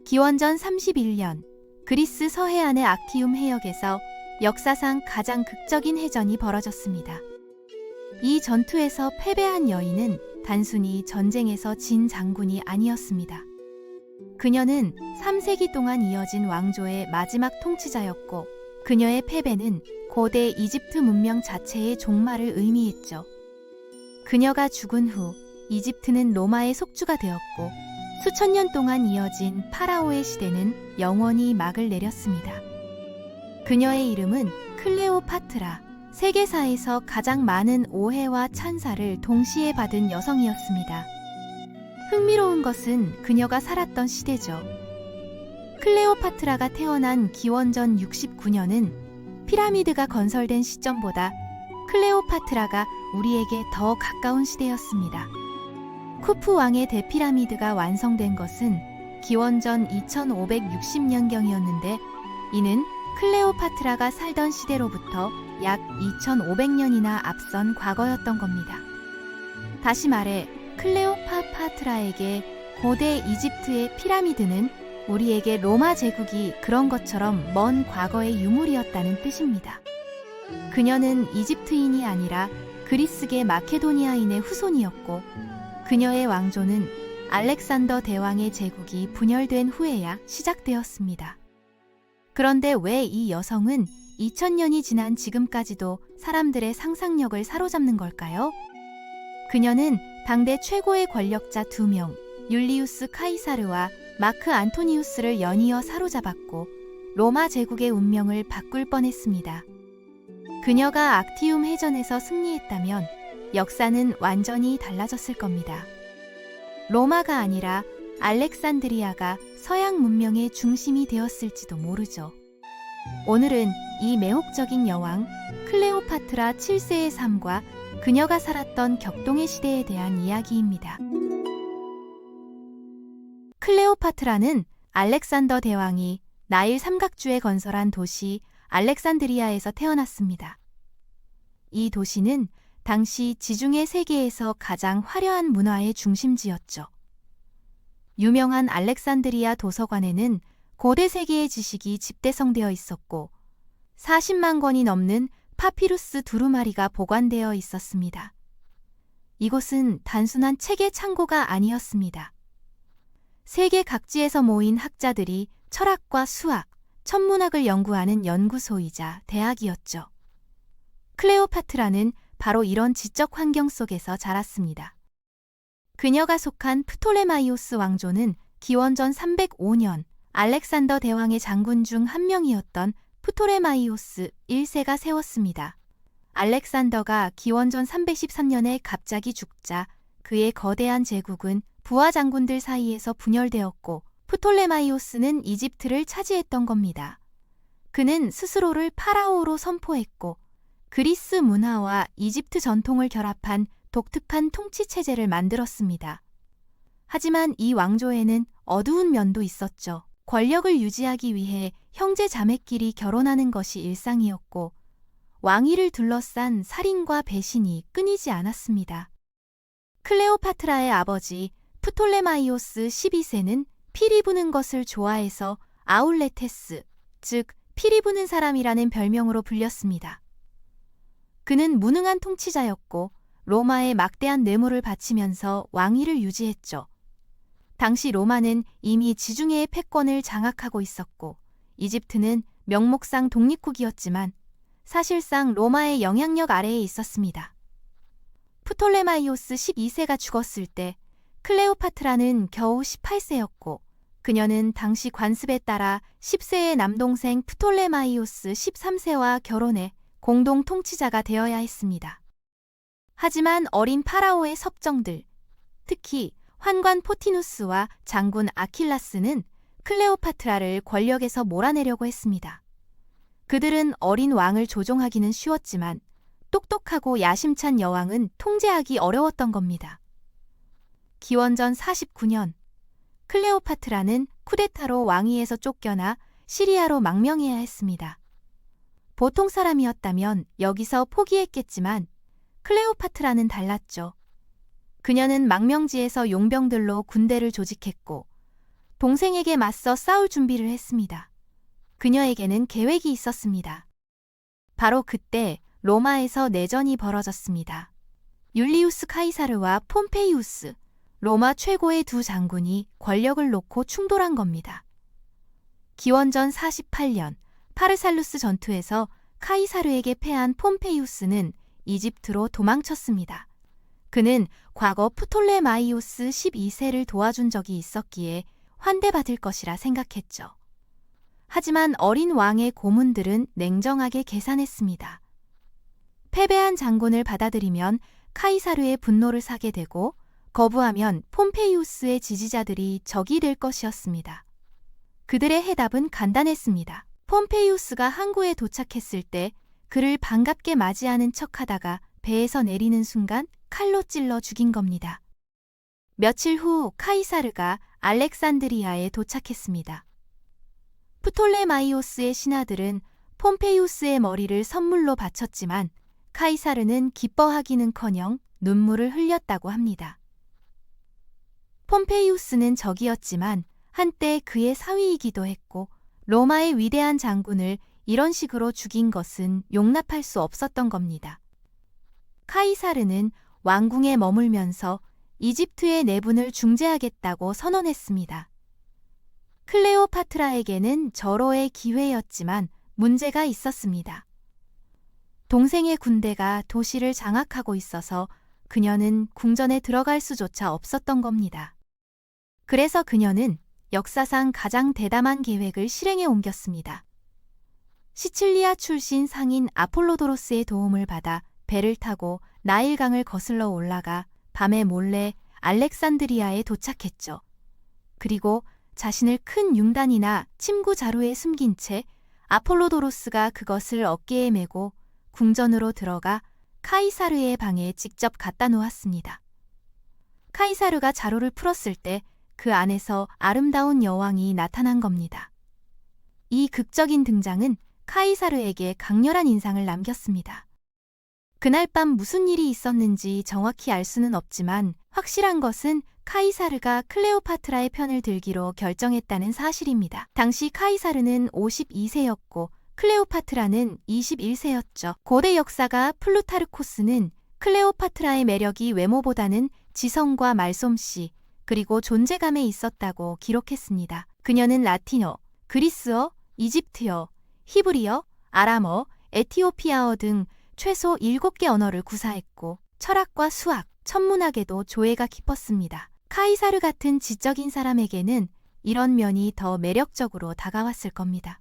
기원전 31년 그리스 서해안의 악티움 해역에서 역사상 가장 극적인 해전이 벌어졌습니다. 이 전투에서 패배한 여인은 단순히 전쟁에서 진 장군이 아니었습니다. 그녀는 3세기 동안 이어진 왕조의 마지막 통치자였고, 그녀의 패배는 고대 이집트 문명 자체의 종말을 의미했죠. 그녀가 죽은 후 이집트는 로마의 속주가 되었고, 수천 년 동안 이어진 파라오의 시대는 영원히 막을 내렸습니다. 그녀의 이름은 클레오파트라, 세계사에서 가장 많은 오해와 찬사를 동시에 받은 여성이었습니다. 흥미로운 것은 그녀가 살았던 시대죠. 클레오파트라가 태어난 기원전 69년은 피라미드가 건설된 시점보다 클레오파트라가 우리에게 더 가까운 시대였습니다. 쿠프 왕의 대피라미드가 완성된 것은 기원전 2560년경이었는데, 이는 클레오파트라가 살던 시대로부터 약 2500년이나 앞선 과거였던 겁니다. 다시 말해 클레오파트라에게 고대 이집트의 피라미드는 우리에게 로마 제국이 그런 것처럼 먼 과거의 유물이었다는 뜻입니다. 그녀는 이집트인이 아니라 그리스계 마케도니아인의 후손이었고, 그녀의 왕조는 알렉산더 대왕의 제국이 분열된 후에야 시작되었습니다. 그런데 왜 이 여성은 2000년이 지난 지금까지도 사람들의 상상력을 사로잡는 걸까요? 그녀는 당대 최고의 권력자 2명, 율리우스 카이사르와 마크 안토니우스를 연이어 사로잡았고, 로마 제국의 운명을 바꿀 뻔했습니다. 그녀가 악티움 해전에서 승리했다면 역사는 완전히 달라졌을 겁니다. 로마가 아니라 알렉산드리아가 서양 문명의 중심이 되었을지도 모르죠. 오늘은 이 매혹적인 여왕 클레오파트라 7세의 삶과 그녀가 살았던 격동의 시대에 대한 이야기입니다. 클레오파트라는 알렉산더 대왕이 나일 삼각주에 건설한 도시 알렉산드리아에서 태어났습니다. 이 도시는 당시 지중해 세계에서 가장 화려한 문화의 중심지였죠. 유명한 알렉산드리아 도서관에는 고대 세계의 지식이 집대성되어 있었고, 40만 권이 넘는 파피루스 두루마리가 보관되어 있었습니다. 이곳은 단순한 책의 창고가 아니었습니다. 세계 각지에서 모인 학자들이 철학과 수학, 천문학을 연구하는 연구소이자 대학이었죠. 클레오파트라는 바로 이런 지적 환경 속에서 자랐습니다. 그녀가 속한 프톨레마이오스 왕조는 기원전 305년 알렉산더 대왕의 장군 중 한 명이었던 프톨레마이오스 1세가 세웠습니다. 알렉산더가 기원전 313년에 갑자기 죽자 그의 거대한 제국은 부하 장군들 사이에서 분열되었고, 프톨레마이오스는 이집트를 차지했던 겁니다. 그는 스스로를 파라오로 선포했고, 그리스 문화와 이집트 전통을 결합한 독특한 통치 체제를 만들었습니다. 하지만 이 왕조에는 어두운 면도 있었죠. 권력을 유지하기 위해 형제 자매끼리 결혼하는 것이 일상이었고, 왕위를 둘러싼 살인과 배신이 끊이지 않았습니다. 클레오파트라의 아버지 프톨레마이오스 12세는 피리 부는 것을 좋아해서 아울레테스, 즉 피리 부는 사람이라는 별명으로 불렸습니다. 그는 무능한 통치자였고, 로마에 막대한 뇌물을 바치면서 왕위를 유지했죠. 당시 로마는 이미 지중해의 패권을 장악하고 있었고, 이집트는 명목상 독립국이었지만 사실상 로마의 영향력 아래에 있었습니다. 프톨레마이오스 12세가 죽었을 때 클레오파트라는 겨우 18세였고, 그녀는 당시 관습에 따라 10세의 남동생 프톨레마이오스 13세와 결혼해 공동 통치자가 되어야 했습니다. 하지만 어린 파라오의 섭정들, 특히 환관 포티누스와 장군 아킬라스는 클레오파트라를 권력에서 몰아내려고 했습니다. 그들은 어린 왕을 조종하기는 쉬웠지만 똑똑하고 야심찬 여왕은 통제하기 어려웠던 겁니다. 기원전 49년, 클레오파트라는 쿠데타로 왕위에서 쫓겨나 시리아로 망명해야 했습니다. 보통 사람이었다면 여기서 포기했겠지만 클레오파트라는 달랐죠. 그녀는 망명지에서 용병들로 군대를 조직했고, 동생에게 맞서 싸울 준비를 했습니다. 그녀에게는 계획이 있었습니다. 바로 그때 로마에서 내전이 벌어졌습니다. 율리우스 카이사르와 폼페이우스, 로마 최고의 두 장군이 권력을 놓고 충돌한 겁니다. 기원전 48년 파르살루스 전투에서 카이사르에게 패한 폼페이우스는 이집트로 도망쳤습니다. 그는 과거 프톨레마이오스 12세를 도와준 적이 있었기에 환대받을 것이라 생각했죠. 하지만 어린 왕의 고문들은 냉정하게 계산했습니다. 패배한 장군을 받아들이면 카이사르의 분노를 사게 되고 거부하면 폼페이우스의 지지자들이 적이 될 것이었습니다. 그들의 해답은 간단했습니다. 폼페이우스가 항구에 도착했을 때 그를 반갑게 맞이하는 척하다가 배에서 내리는 순간 칼로 찔러 죽인 겁니다. 며칠 후 카이사르가 알렉산드리아에 도착했습니다. 프톨레마이오스의 신하들은 폼페이우스의 머리를 선물로 바쳤지만 카이사르는 기뻐하기는커녕 눈물을 흘렸다고 합니다. 폼페이우스는 적이었지만 한때 그의 사위이기도 했고 로마의 위대한 장군을 이런 식으로 죽인 것은 용납할 수 없었던 겁니다. 카이사르는 왕궁에 머물면서 이집트의 내분을 중재하겠다고 선언했습니다. 클레오파트라에게는 절호의 기회였지만 문제가 있었습니다. 동생의 군대가 도시를 장악하고 있어서 그녀는 궁전에 들어갈 수조차 없었던 겁니다. 그래서 그녀는 역사상 가장 대담한 계획을 실행에 옮겼습니다. 시칠리아 출신 상인 아폴로도로스의 도움을 받아 배를 타고 나일강을 거슬러 올라가 밤에 몰래 알렉산드리아에 도착했죠. 그리고 자신을 큰 융단이나 침구 자루에 숨긴 채 아폴로도로스가 그것을 어깨에 메고 궁전으로 들어가 카이사르의 방에 직접 갖다 놓았습니다. 카이사르가 자루를 풀었을 때 그 안에서 아름다운 여왕이 나타난 겁니다. 이 극적인 등장은 카이사르에게 강렬한 인상을 남겼습니다. 그날 밤 무슨 일이 있었는지 정확히 알 수는 없지만 확실한 것은 카이사르가 클레오파트라의 편을 들기로 결정했다는 사실입니다. 당시 카이사르는 52세였고 클레오파트라는 21세였죠. 고대 역사가 플루타르코스는 클레오파트라의 매력이 외모보다는 지성과 말솜씨, 그리고 존재감에 있었다고 기록했습니다. 그녀는 라틴어, 그리스어, 이집트어, 히브리어, 아람어, 에티오피아어 등 최소 7개 언어를 구사했고 철학과 수학, 천문학에도 조예가 깊었습니다. 카이사르 같은 지적인 사람에게는 이런 면이 더 매력적으로 다가왔을 겁니다.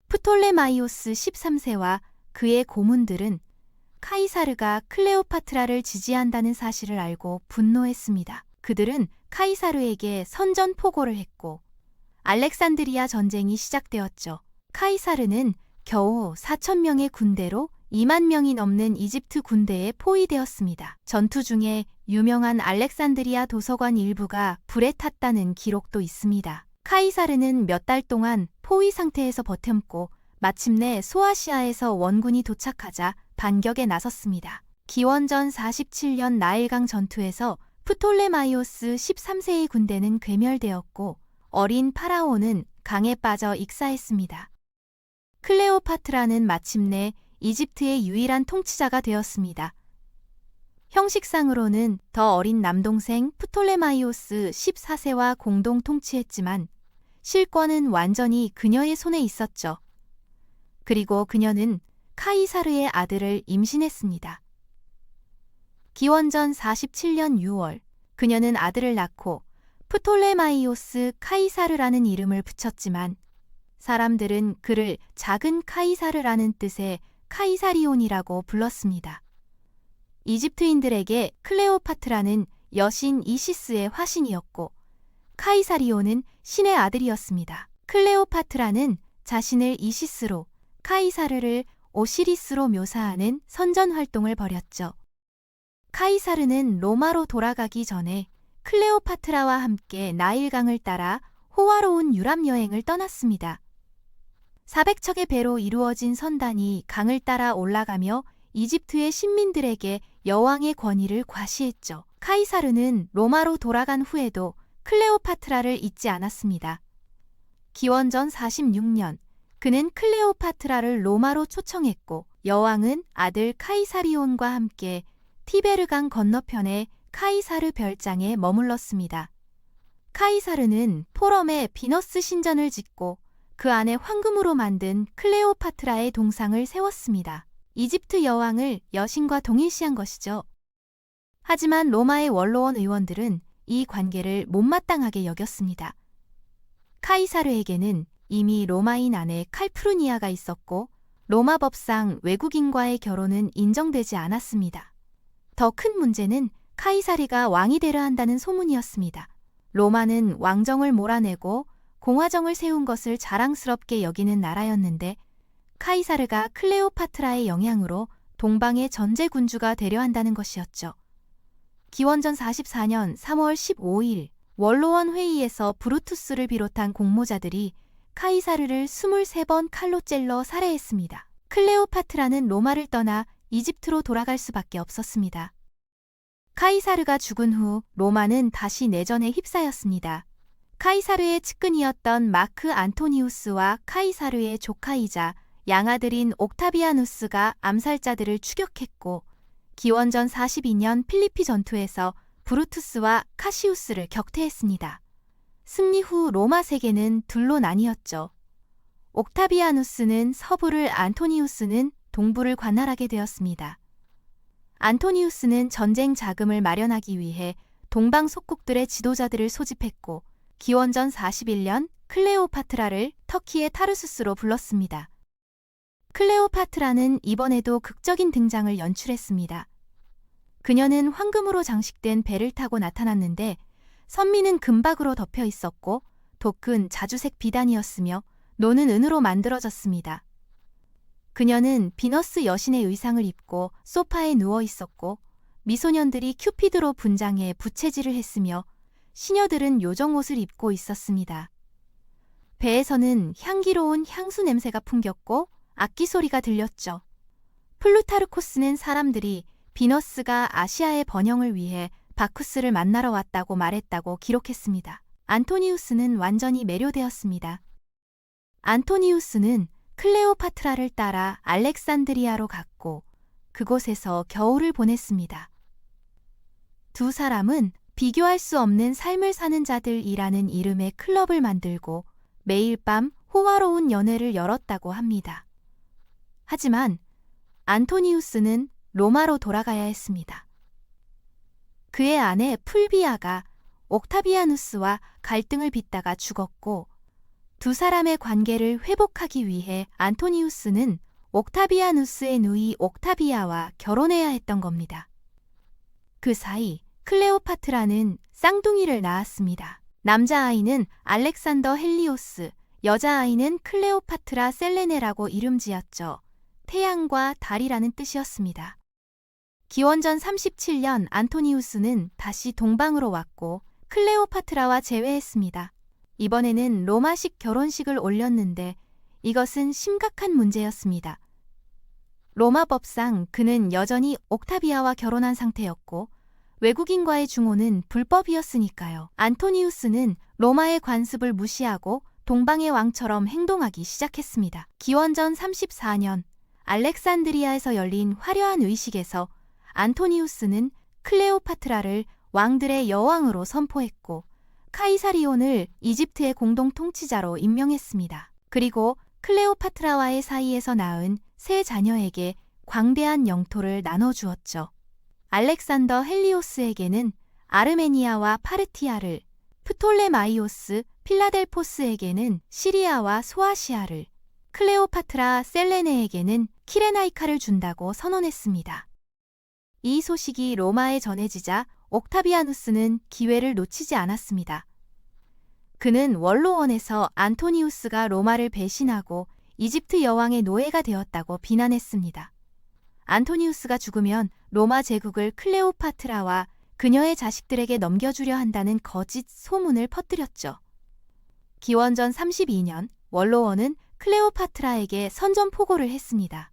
프톨레마이오스 13세와 그의 고문들은 카이사르가 클레오파트라를 지지한다는 사실을 알고 분노했습니다. 그들은 카이사르에게 선전포고를 했고 알렉산드리아 전쟁이 시작되었죠. 카이사르는 겨우 4,000명의 군대로 2만 명이 넘는 이집트 군대에 포위되었습니다. 전투 중에 유명한 알렉산드리아 도서관 일부가 불에 탔다는 기록도 있습니다. 카이사르는 몇 달 동안 포위 상태에서 버텼고 마침내 소아시아에서 원군이 도착하자 반격에 나섰습니다. 기원전 47년 나일강 전투에서 프톨레마이오스 13세의 군대는 괴멸되었고 어린 파라오는 강에 빠져 익사했습니다. 클레오파트라는 마침내 이집트의 유일한 통치자가 되었습니다. 형식상으로는 더 어린 남동생 프톨레마이오스 14세와 공동 통치했지만 실권은 완전히 그녀의 손에 있었죠. 그리고 그녀는 카이사르의 아들을 임신했습니다. 기원전 47년 6월 그녀는 아들을 낳고 프톨레마이오스 카이사르라는 이름을 붙였지만 사람들은 그를 작은 카이사르라는 뜻의 카이사리온이라고 불렀습니다. 이집트인들에게 클레오파트라는 여신 이시스의 화신이었고 카이사리온은 신의 아들이었습니다. 클레오파트라는 자신을 이시스로, 카이사르를 오시리스로 묘사하는 선전 활동을 벌였죠. 카이사르는 로마로 돌아가기 전에 클레오파트라와 함께 나일강을 따라 호화로운 유람 여행을 떠났습니다. 400척의 배로 이루어진 선단이 강을 따라 올라가며 이집트의 신민들에게 여왕의 권위를 과시했죠. 카이사르는 로마로 돌아간 후에도 클레오파트라를 잊지 않았습니다. 기원전 46년, 그는 클레오파트라를 로마로 초청했고 여왕은 아들 카이사리온과 함께 티베르강 건너편의 카이사르 별장에 머물렀습니다. 카이사르는 포럼에 비너스 신전을 짓고 그 안에 황금으로 만든 클레오파트라의 동상을 세웠습니다. 이집트 여왕을 여신과 동일시한 것이죠. 하지만 로마의 원로원 의원들은 이 관계를 못마땅하게 여겼습니다. 카이사르에게는 이미 로마인 아내 칼프루니아가 있었고 로마 법상 외국인과의 결혼은 인정되지 않았습니다. 더 큰 문제는 카이사리가 왕이 되려 한다는 소문이었습니다. 로마는 왕정을 몰아내고 공화정을 세운 것을 자랑스럽게 여기는 나라였는데 카이사르가 클레오파트라의 영향으로 동방의 전제군주가 되려 한다는 것이었죠. 기원전 44년 3월 15일 원로원 회의에서 브루투스를 비롯한 공모자들이 카이사르를 23번 칼로 찔러 살해했습니다. 클레오파트라는 로마를 떠나 이집트로 돌아갈 수밖에 없었습니다. 카이사르가 죽은 후 로마는 다시 내전에 휩싸였습니다. 카이사르의 측근이었던 마크 안토니우스와 카이사르의 조카이자 양아들인 옥타비아누스가 암살자들을 추격했고 기원전 42년 필리피 전투에서 브루투스와 카시우스를 격퇴했습니다. 승리 후 로마 세계는 둘로 나뉘었죠. 옥타비아누스는 서부를, 안토니우스는 동부를 관할하게 되었습니다. 안토니우스는 전쟁 자금을 마련하기 위해 동방 속국들의 지도자들을 소집했고 기원전 41년 클레오파트라를 터키의 타르수스로 불렀습니다. 클레오파트라는 이번에도 극적인 등장을 연출했습니다. 그녀는 황금으로 장식된 배를 타고 나타났는데 선미는 금박으로 덮여 있었고 돛은 자주색 비단이었으며 노는 은으로 만들어졌습니다. 그녀는 비너스 여신의 의상을 입고 소파에 누워 있었고 미소년들이 큐피드로 분장해 부채질을 했으며 시녀들은 요정옷을 입고 있었습니다. 배에서는 향기로운 향수 냄새가 풍겼고 악기 소리가 들렸죠. 플루타르코스는 사람들이 비너스가 아시아의 번영을 위해 바쿠스를 만나러 왔다고 말했다고 기록했습니다. 안토니우스는 완전히 매료되었습니다. 안토니우스는 클레오파트라를 따라 알렉산드리아로 갔고 그곳에서 겨울을 보냈습니다. 두 사람은 비교할 수 없는 삶을 사는 자들이라는 이름의 클럽을 만들고 매일 밤 호화로운 연애를 열었다고 합니다. 하지만 안토니우스는 로마로 돌아가야 했습니다. 그의 아내 풀비아가 옥타비아누스와 갈등을 빚다가 죽었고 두 사람의 관계를 회복하기 위해 안토니우스는 옥타비아누스의 누이 옥타비아와 결혼해야 했던 겁니다. 그 사이 클레오파트라는 쌍둥이를 낳았습니다. 남자아이는 알렉산더 헬리오스, 여자아이는 클레오파트라 셀레네라고 이름 지었죠. 태양과 달이라는 뜻이었습니다. 기원전 37년 안토니우스는 다시 동방으로 왔고 클레오파트라와 재회했습니다. 이번에는 로마식 결혼식을 올렸는데 이것은 심각한 문제였습니다. 로마 법상 그는 여전히 옥타비아와 결혼한 상태였고 외국인과의 중혼은 불법이었으니까요. 안토니우스는 로마의 관습을 무시하고 동방의 왕처럼 행동하기 시작했습니다. 기원전 34년 알렉산드리아에서 열린 화려한 의식에서 안토니우스는 클레오파트라를 왕들의 여왕으로 선포했고 카이사리온을 이집트의 공동 통치자로 임명했습니다. 그리고 클레오파트라와의 사이에서 낳은 세 자녀에게 광대한 영토를 나눠주었죠. 알렉산더 헬리오스에게는 아르메니아와 파르티아를, 프톨레마이오스 필라델포스에게는 시리아와 소아시아를, 클레오파트라 셀레네에게는 키레나이카를 준다고 선언했습니다. 이 소식이 로마에 전해지자 옥타비아누스는 기회를 놓치지 않았습니다. 그는 원로원에서 안토니우스가 로마를 배신하고 이집트 여왕의 노예가 되었다고 비난했습니다. 안토니우스가 죽으면 로마 제국을 클레오파트라와 그녀의 자식들에게 넘겨주려 한다는 거짓 소문을 퍼뜨렸죠. 기원전 32년 원로원은 클레오파트라에게 선전포고를 했습니다.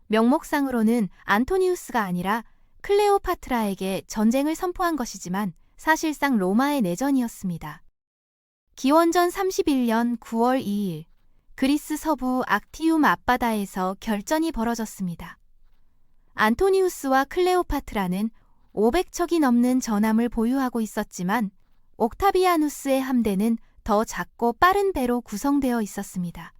명목상으로는 안토니우스가 아니라 클레오파트라에게 전쟁을 선포한 것이지만 사실상 로마의 내전이었습니다. 기원전 31년 9월 2일, 그리스 서부 악티움 앞바다에서 결전이 벌어졌습니다. 안토니우스와 클레오파트라는 500척이 넘는 전함을 보유하고 있었지만 옥타비아누스의 함대는 더 작고 빠른 배로 구성되어 있었습니다.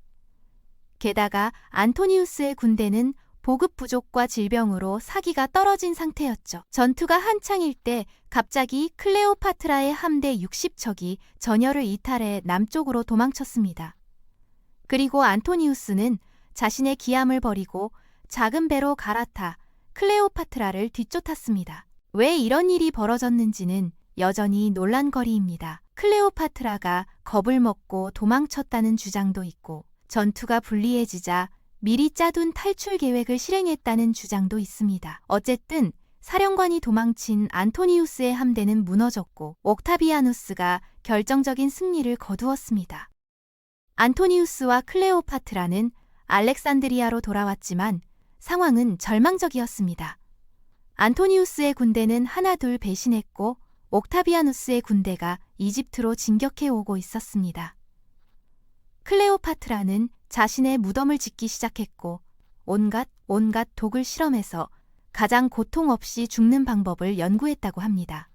게다가 안토니우스의 군대는 보급 부족과 질병으로 사기가 떨어진 상태였죠. 전투가 한창일 때 갑자기 클레오파트라의 함대 60척이 전열을 이탈해 남쪽으로 도망쳤습니다. 그리고 안토니우스는 자신의 기함을 버리고 작은 배로 갈아타 클레오파트라를 뒤쫓았습니다. 왜 이런 일이 벌어졌는지는 여전히 논란거리입니다. 클레오파트라가 겁을 먹고 도망쳤다는 주장도 있고 전투가 불리해지자 미리 짜둔 탈출 계획을 실행했다는 주장도 있습니다. 어쨌든 사령관이 도망친 안토니우스의 함대는 무너졌고 옥타비아누스가 결정적인 승리를 거두었습니다. 안토니우스와 클레오파트라는 알렉산드리아로 돌아왔지만 상황은 절망적이었습니다. 안토니우스의 군대는 하나둘 배신했고 옥타비아누스의 군대가 이집트로 진격해 오고 있었습니다. 클레오파트라는 자신의 무덤을 짓기 시작했고 온갖 독을 실험해서 가장 고통 없이 죽는 방법을 연구했다고 합니다.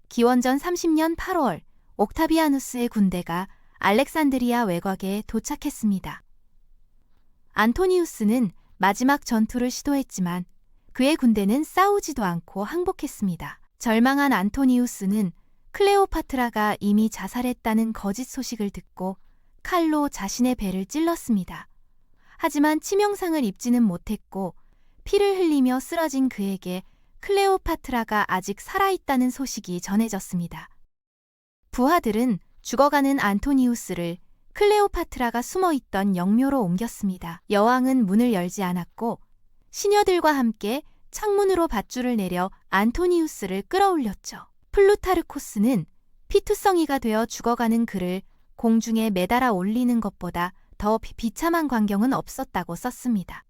기원전 30년 8월 옥타비아누스의 군대가 알렉산드리아 외곽에 도착했습니다. 안토니우스는 마지막 전투를 시도했지만 그의 군대는 싸우지도 않고 항복했습니다. 절망한 안토니우스는 클레오파트라가 이미 자살했다는 거짓 소식을 듣고 칼로 자신의 배를 찔렀습니다. 하지만 치명상을 입지는 못했고 피를 흘리며 쓰러진 그에게 클레오파트라가 아직 살아있다는 소식이 전해졌습니다. 부하들은 죽어가는 안토니우스를 클레오파트라가 숨어있던 영묘로 옮겼습니다. 여왕은 문을 열지 않았고 시녀들과 함께 창문으로 밧줄을 내려 안토니우스를 끌어올렸죠. 플루타르코스는 피투성이가 되어 죽어가는 그를 공중에 매달아 올리는 것보다 더 비참한 광경은 없었다고 썼습니다.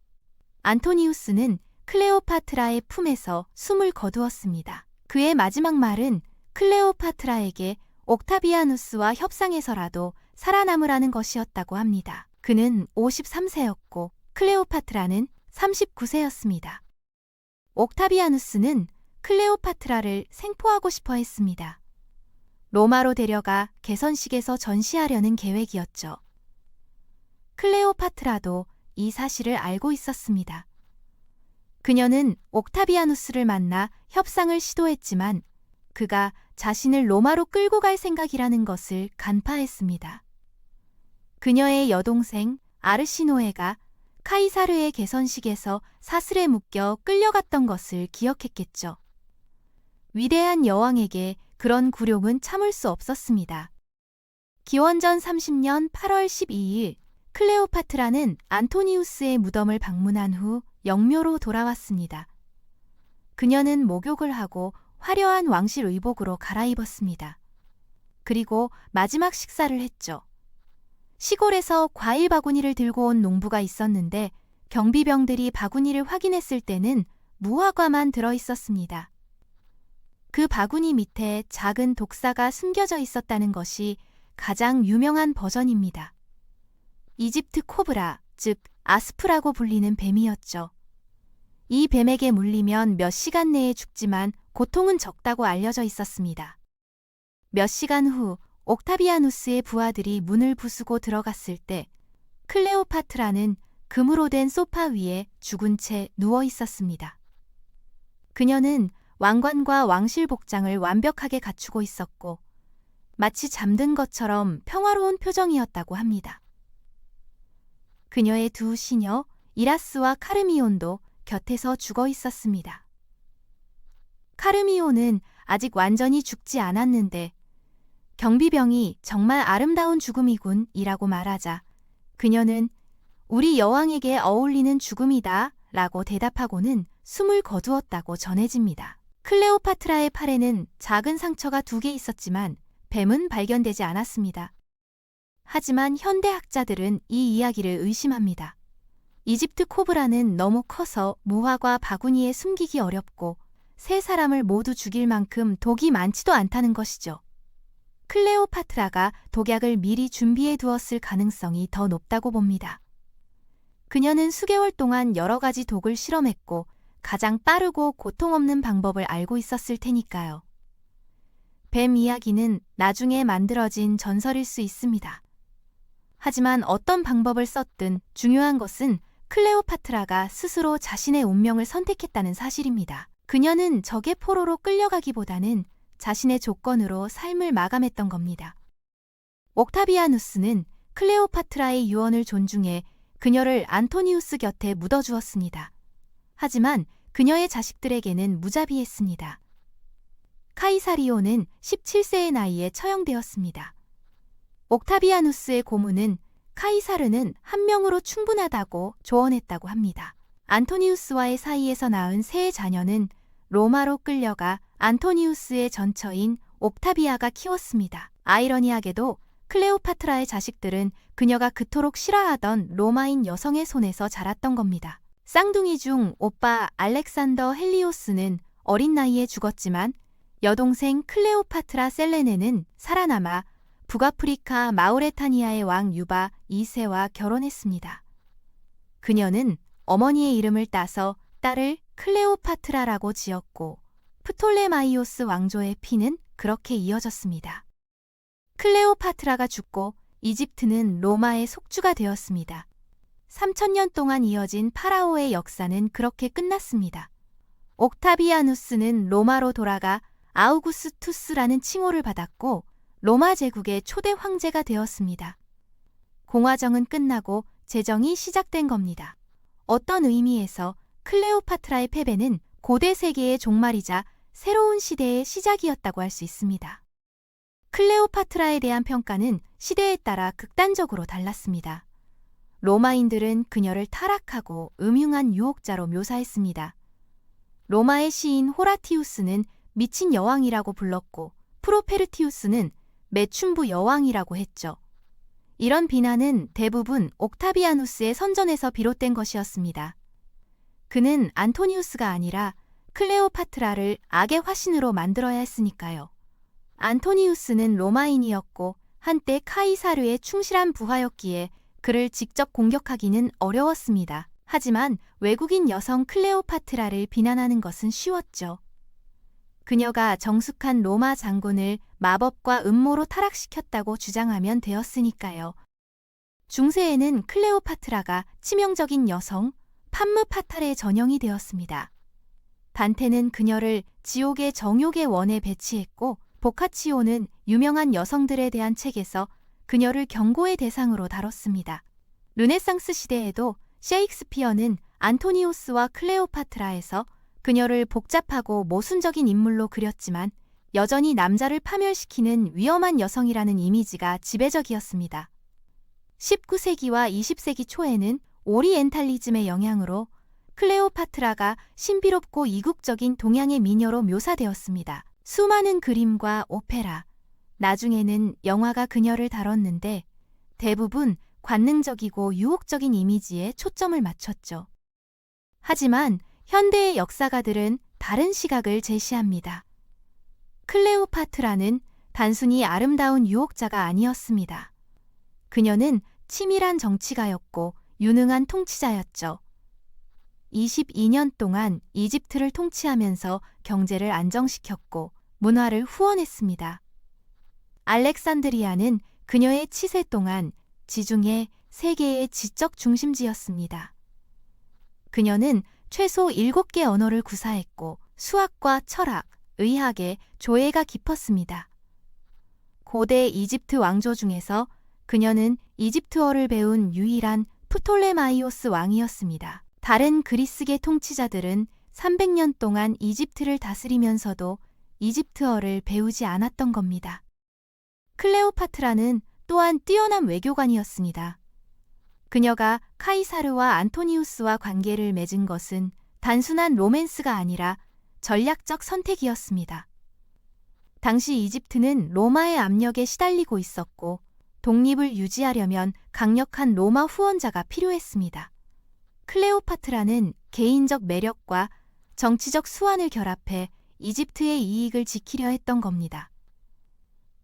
안토니우스는 클레오파트라의 품에서 숨을 거두었습니다. 그의 마지막 말은 클레오파트라에게 옥타비아누스와 협상해서라도 살아남으라는 것이었다고 합니다. 그는 53세였고 클레오파트라는 39세였습니다. 옥타비아누스는 클레오파트라를 생포하고 싶어 했습니다. 로마로 데려가 개선식에서 전시하려는 계획이었죠. 클레오파트라도 이 사실을 알고 있었습니다. 그녀는 옥타비아누스를 만나 협상을 시도했지만 그가 자신을 로마로 끌고 갈 생각이라는 것을 간파했습니다. 그녀의 여동생 아르시노에가 카이사르의 개선식에서 사슬에 묶여 끌려갔던 것을 기억했겠죠. 위대한 여왕에게 그런 굴욕은 참을 수 없었습니다. 기원전 30년 8월 12일 클레오파트라는 안토니우스의 무덤을 방문한 후 영묘로 돌아왔습니다. 그녀는 목욕을 하고 화려한 왕실 의복으로 갈아입었습니다. 그리고 마지막 식사를 했죠. 시골에서 과일 바구니를 들고 온 농부가 있었는데 경비병들이 바구니를 확인했을 때는 무화과만 들어있었습니다. 그 바구니 밑에 작은 독사가 숨겨져 있었다는 것이 가장 유명한 버전입니다. 이집트 코브라, 즉 아스프라고 불리는 뱀이었죠. 이 뱀에게 물리면 몇 시간 내에 죽지만 고통은 적다고 알려져 있었습니다. 몇 시간 후 옥타비아누스의 부하들이 문을 부수고 들어갔을 때 클레오파트라는 금으로 된 소파 위에 죽은 채 누워 있었습니다. 그녀는 왕관과 왕실 복장을 완벽하게 갖추고 있었고 마치 잠든 것처럼 평화로운 표정이었다고 합니다. 그녀의 두 시녀 이라스와 카르미온도 곁에서 죽어 있었습니다. 카르미온은 아직 완전히 죽지 않았는데 경비병이 정말 아름다운 죽음이군 이라고 말하자 그녀는 우리 여왕에게 어울리는 죽음이다 라고 대답하고는 숨을 거두었다고 전해집니다. 클레오파트라의 팔에는 작은 상처가 2개 있었지만 뱀은 발견되지 않았습니다. 하지만 현대학자들은 이 이야기를 의심합니다. 이집트 코브라는 너무 커서 무화과 바구니에 숨기기 어렵고 세 사람을 모두 죽일 만큼 독이 많지도 않다는 것이죠. 클레오파트라가 독약을 미리 준비해 두었을 가능성이 더 높다고 봅니다. 그녀는 수개월 동안 여러 가지 독을 실험했고 가장 빠르고 고통 없는 방법을 알고 있었을 테니까요. 뱀 이야기는 나중에 만들어진 전설일 수 있습니다. 하지만 어떤 방법을 썼든 중요한 것은 클레오파트라가 스스로 자신의 운명을 선택했다는 사실입니다. 그녀는 적의 포로로 끌려가기보다는 자신의 조건으로 삶을 마감했던 겁니다. 옥타비아누스는 클레오파트라의 유언을 존중해 그녀를 안토니우스 곁에 묻어주었습니다. 하지만 그녀의 자식들에게는 무자비했습니다. 카이사리오는 17세의 나이에 처형되었습니다. 옥타비아누스의 고문은 카이사르는 한 명으로 충분하다고 조언했다고 합니다. 안토니우스와의 사이에서 낳은 세 자녀는 로마로 끌려가 안토니우스의 전처인 옥타비아가 키웠습니다. 아이러니하게도 클레오파트라의 자식들은 그녀가 그토록 싫어하던 로마인 여성의 손에서 자랐던 겁니다. 쌍둥이 중 오빠 알렉산더 헬리오스는 어린 나이에 죽었지만 여동생 클레오파트라 셀레네는 살아남아 북아프리카 마우레타니아의 왕 유바 2세와 결혼했습니다. 그녀는 어머니의 이름을 따서 딸을 클레오파트라라고 지었고 프톨레마이오스 왕조의 피는 그렇게 이어졌습니다. 클레오파트라가 죽고 이집트는 로마의 속주가 되었습니다. 3000년 동안 이어진 파라오의 역사는 그렇게 끝났습니다. 옥타비아누스는 로마로 돌아가 아우구스투스라는 칭호를 받았고 로마 제국의 초대 황제가 되었습니다. 공화정은 끝나고 제정이 시작된 겁니다. 어떤 의미에서 클레오파트라의 패배는 고대 세계의 종말이자 새로운 시대의 시작이었다고 할 수 있습니다. 클레오파트라에 대한 평가는 시대에 따라 극단적으로 달랐습니다. 로마인들은 그녀를 타락하고 음흉한 유혹자로 묘사했습니다. 로마의 시인 호라티우스는 미친 여왕이라고 불렀고 프로페르티우스는 매춘부 여왕이라고 했죠. 이런 비난은 대부분 옥타비아누스의 선전에서 비롯된 것이었습니다. 그는 안토니우스가 아니라 클레오파트라를 악의 화신으로 만들어야 했으니까요. 안토니우스는 로마인이었고 한때 카이사르의 충실한 부하였기에 그를 직접 공격하기는 어려웠습니다. 하지만 외국인 여성 클레오파트라를 비난하는 것은 쉬웠죠. 그녀가 정숙한 로마 장군을 마법과 음모로 타락시켰다고 주장하면 되었으니까요. 중세에는 클레오파트라가 치명적인 여성, 판무 파탈의 전형이 되었습니다. 단테는 그녀를 지옥의 정욕의 원에 배치했고 보카치오는 유명한 여성들에 대한 책에서 그녀를 경고의 대상으로 다뤘습니다. 르네상스 시대에도 셰익스피어는 안토니우스와 클레오파트라에서 그녀를 복잡하고 모순적인 인물로 그렸지만 여전히 남자를 파멸시키는 위험한 여성이라는 이미지가 지배적이었습니다. 19세기와 20세기 초에는 오리엔탈리즘의 영향으로 클레오파트라가 신비롭고 이국적인 동양의 미녀로 묘사되었습니다. 수많은 그림과 오페라, 나중에는 영화가 그녀를 다뤘는데 대부분 관능적이고 유혹적인 이미지에 초점을 맞췄죠. 하지만 현대의 역사가들은 다른 시각을 제시합니다. 클레오파트라는 단순히 아름다운 유혹자가 아니었습니다. 그녀는 치밀한 정치가였고 유능한 통치자였죠. 22년 동안 이집트를 통치하면서 경제를 안정시켰고 문화를 후원했습니다. 알렉산드리아는 그녀의 치세 동안 지중해 세계의 지적 중심지였습니다. 그녀는 최소 7개 언어를 구사했고 수학과 철학, 의학에 조예가 깊었습니다. 고대 이집트 왕조 중에서 그녀는 이집트어를 배운 유일한 프톨레마이오스 왕이었습니다. 다른 그리스계 통치자들은 300년 동안 이집트를 다스리면서도 이집트어를 배우지 않았던 겁니다. 클레오파트라는 또한 뛰어난 외교관이었습니다. 그녀가 카이사르와 안토니우스와 관계를 맺은 것은 단순한 로맨스가 아니라 전략적 선택이었습니다. 당시 이집트는 로마의 압력에 시달리고 있었고 독립을 유지하려면 강력한 로마 후원자가 필요했습니다. 클레오파트라는 개인적 매력과 정치적 수완을 결합해 이집트의 이익을 지키려 했던 겁니다.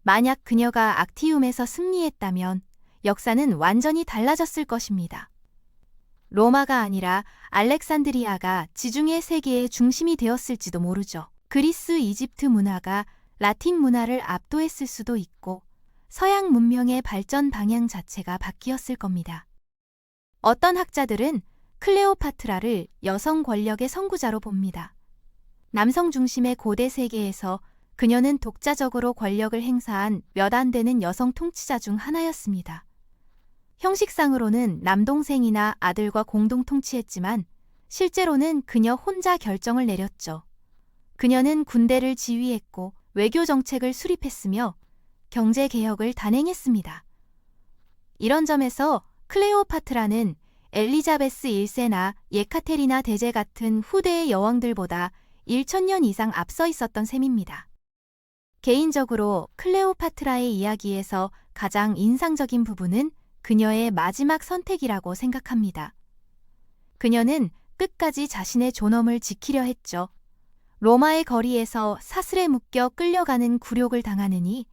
만약 그녀가 악티움에서 승리했다면 역사는 완전히 달라졌을 것입니다. 로마가 아니라 알렉산드리아가 지중해 세계의 중심이 되었을지도 모르죠. 그리스, 이집트 문화가 라틴 문화를 압도했을 수도 있고 서양 문명의 발전 방향 자체가 바뀌었을 겁니다. 어떤 학자들은 클레오파트라를 여성 권력의 선구자로 봅니다. 남성 중심의 고대 세계에서 그녀는 독자적으로 권력을 행사한 몇 안 되는 여성 통치자 중 하나였습니다. 형식상으로는 남동생이나 아들과 공동 통치했지만 실제로는 그녀 혼자 결정을 내렸죠. 그녀는 군대를 지휘했고 외교 정책을 수립했으며 경제 개혁을 단행했습니다. 이런 점에서 클레오파트라는 엘리자베스 1세나 예카테리나 대제 같은 후대의 여왕들보다 1000년 이상 앞서 있었던 셈입니다. 개인적으로 클레오파트라의 이야기에서 가장 인상적인 부분은 그녀의 마지막 선택이라고 생각합니다. 그녀는 끝까지 자신의 존엄을 지키려 했죠. 로마의 거리에서 사슬에 묶여 끌려가는 굴욕을 당하느니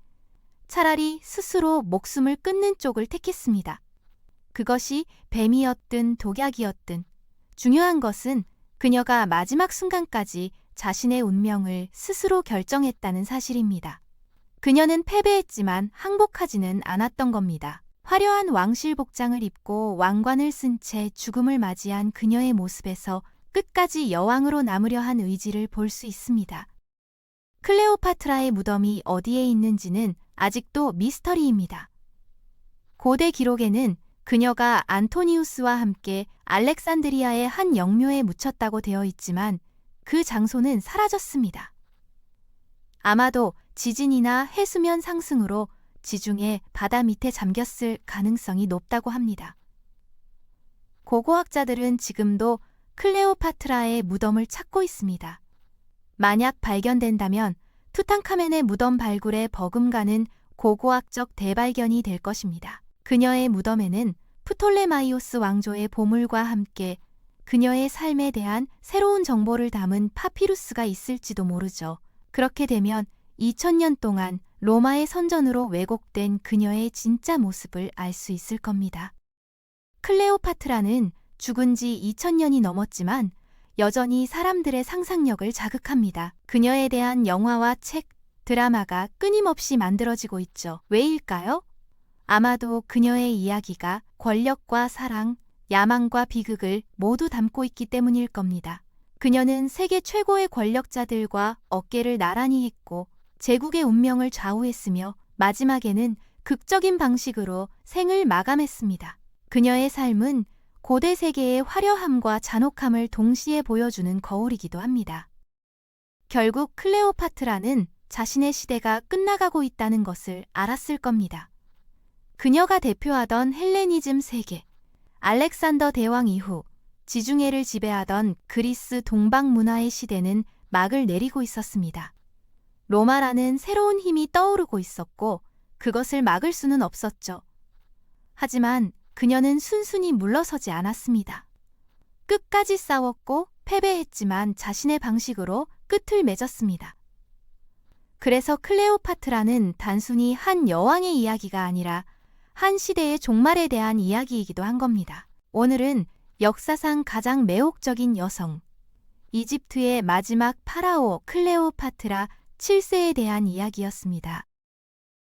차라리 스스로 목숨을 끊는 쪽을 택했습니다. 그것이 뱀이었든 독약이었든 중요한 것은 그녀가 마지막 순간까지 자신의 운명을 스스로 결정했다는 사실입니다. 그녀는 패배했지만 항복하지는 않았던 겁니다. 화려한 왕실 복장을 입고 왕관을 쓴 채 죽음을 맞이한 그녀의 모습에서 끝까지 여왕으로 남으려 한 의지를 볼 수 있습니다. 클레오파트라의 무덤이 어디에 있는지는 아직도 미스터리입니다. 고대 기록에는 그녀가 안토니우스와 함께 알렉산드리아의 한 영묘에 묻혔다고 되어 있지만 그 장소는 사라졌습니다. 아마도 지진이나 해수면 상승으로 지중해 바다 밑에 잠겼을 가능성이 높다고 합니다. 고고학자들은 지금도 클레오파트라의 무덤을 찾고 있습니다. 만약 발견된다면 투탕카멘의 무덤 발굴에 버금가는 고고학적 대발견이 될 것입니다. 그녀의 무덤에는 프톨레마이오스 왕조의 보물과 함께 그녀의 삶에 대한 새로운 정보를 담은 파피루스가 있을지도 모르죠. 그렇게 되면 2000년 동안 로마의 선전으로 왜곡된 그녀의 진짜 모습을 알 수 있을 겁니다. 클레오파트라는 죽은 지 2000년이 넘었지만 여전히 사람들의 상상력을 자극합니다. 그녀에 대한 영화와 책, 드라마가 끊임없이 만들어지고 있죠. 왜일까요? 아마도 그녀의 이야기가 권력과 사랑, 야망과 비극을 모두 담고 있기 때문일 겁니다. 그녀는 세계 최고의 권력자들과 어깨를 나란히 했고 제국의 운명을 좌우했으며 마지막에는 극적인 방식으로 생을 마감했습니다. 그녀의 삶은 고대 세계의 화려함과 잔혹함을 동시에 보여주는 거울이기도 합니다. 결국 클레오파트라는 자신의 시대가 끝나가고 있다는 것을 알았을 겁니다. 그녀가 대표하던 헬레니즘 세계, 알렉산더 대왕 이후 지중해를 지배하던 그리스 동방 문화의 시대는 막을 내리고 있었습니다. 로마라는 새로운 힘이 떠오르고 있었고 그것을 막을 수는 없었죠. 하지만 그녀는 순순히 물러서지 않았습니다. 끝까지 싸웠고 패배했지만 자신의 방식으로 끝을 맺었습니다. 그래서 클레오파트라는 단순히 한 여왕의 이야기가 아니라 한 시대의 종말에 대한 이야기이기도 한 겁니다. 오늘은 역사상 가장 매혹적인 여성, 이집트의 마지막 파라오 클레오파트라 7세에 대한 이야기였습니다.